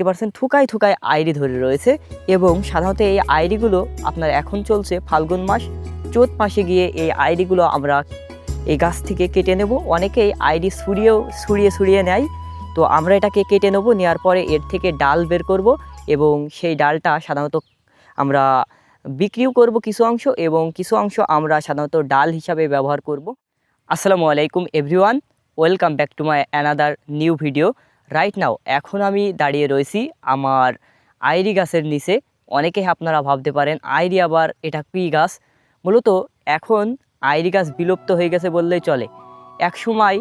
দেখতে পাচ্ছেন থুকায় থুকায় আইডি ধরে রয়েছে এবং সাধারণত এই আইডিগুলো আপনার এখন চলছে ফাল্গুন মাস, চৈত মাসে গিয়ে এই আইডিগুলো আমরা এই গাছ থেকে কেটে নেব। অনেকেই আইডি ছুড়িয়ে নেয়, তো আমরা এটাকে কেটে নেব। নেওয়ার পরে এর থেকে ডাল বের করব এবং সেই ডালটা সাধারণত আমরা বিক্রিও করব কিছু অংশ, এবং কিছু অংশ আমরা সাধারণত ডাল হিসাবে ব্যবহার করব। আসসালামু আলাইকুম everyone, welcome back to my another new video. Right now এখন আমি দাঁড়িয়ে রয়েছি আমার আইরি গাছের নিচে। অনেকেই আপনারা ভাবতে পারেন আইরি আবার এটা কী গাছ। মূলত এখন আইরি গাছ বিলুপ্ত হয়ে গেছে বললেই চলে। এক সময়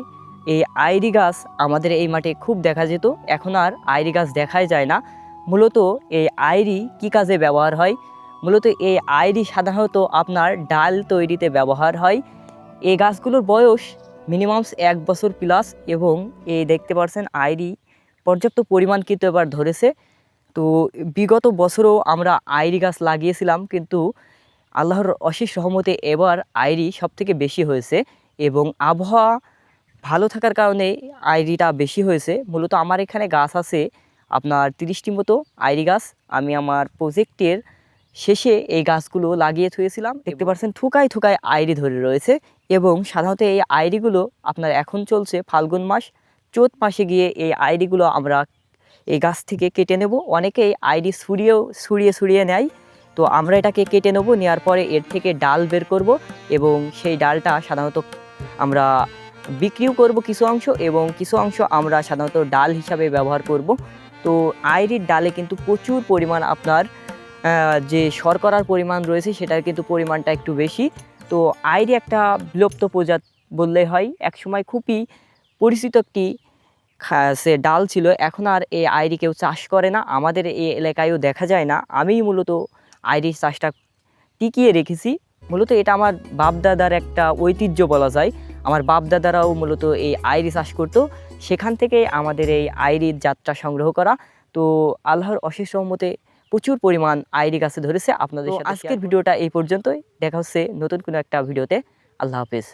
এই আইরি গাছ আমাদের এই মাঠে খুব দেখা যেত, এখন আর আইরি গাছ দেখাই যায় না। মূলত এই আইরি কী কাজে ব্যবহার হয়? মূলত এই আইরি সাধারণত আপনার ডাল তৈরিতে ব্যবহার হয়। এই গাছগুলোর বয়স মিনিমাম 1 বছর প্লাস, এবং এই দেখতে পাচ্ছেন আইরি পর্যাপ্ত পরিমাণ কিন্তু এবার ধরেছে। তো বিগত বছরও আমরা আইরি গাছ লাগিয়েছিলাম, কিন্তু আল্লাহর অশেষ রহমতে এবার আইরি সবথেকে বেশি হয়েছে, এবং আবহাওয়া ভালো থাকার কারণে আইরিটা বেশি হয়েছে। মূলত আমার এখানে গাছ আছে আপনার 30টি মতো আইরি গাছ। আমি আমার প্রজেক্টের শেষে এই গাছগুলো লাগিয়ে থুয়েছিলাম। দেখতে পাচ্ছেন থুকায় থুকায় আইরি ধরে রয়েছে, এবং সাধারণত এই আইরিগুলো আপনার এখন চলছে ফাল্গুন মাস, চৈত মাসে গিয়ে এই আইরিগুলো আমরা এই গাছ থেকে কেটে নেব। অনেকেই আইরি ছুড়িয়ে নেয়, তো আমরা এটাকে কেটে নেব। নেওয়ার পরে এর থেকে ডাল বের করব, এবং সেই ডালটা সাধারণত আমরা বিক্রিও করব কিছু অংশ, এবং কিছু অংশ আমরা সাধারণত ডাল হিসাবে ব্যবহার করব। তো আইরির ডালে কিন্তু প্রচুর পরিমাণ আপনার যে শর্করার পরিমাণ রয়েছে সেটার কিন্তু পরিমাণটা একটু বেশি। তো আইরি একটা বিলুপ্ত প্রজাতি বললে হয়। একসময় খুবই পরিচিত একটি সে ডাল ছিল, এখন আর এই আইরি কেউ চাষ করে না, আমাদের এই এলাকায়ও দেখা যায় না। আমি মূলত আইরি চাষটা টিকিয়ে রেখেছি। মূলত এটা আমার বাপদাদার একটা ঐতিহ্য বলা যায়। আমার বাপদাদারাও মূলত এই আইরি চাষ করতো, সেখান থেকে আমাদের এই আইরির জাতটা সংগ্রহ করা। তো আল্লাহর অশেষ রহমতে প্রচুর পরিমাণ আইরি গাছে ধরেছে। আপনাদের সাথে আজকের ভিডিওটা এই পর্যন্তই। দেখা হচ্ছে নতুন কোনো একটা ভিডিওতে। আল্লাহ হাফেজ।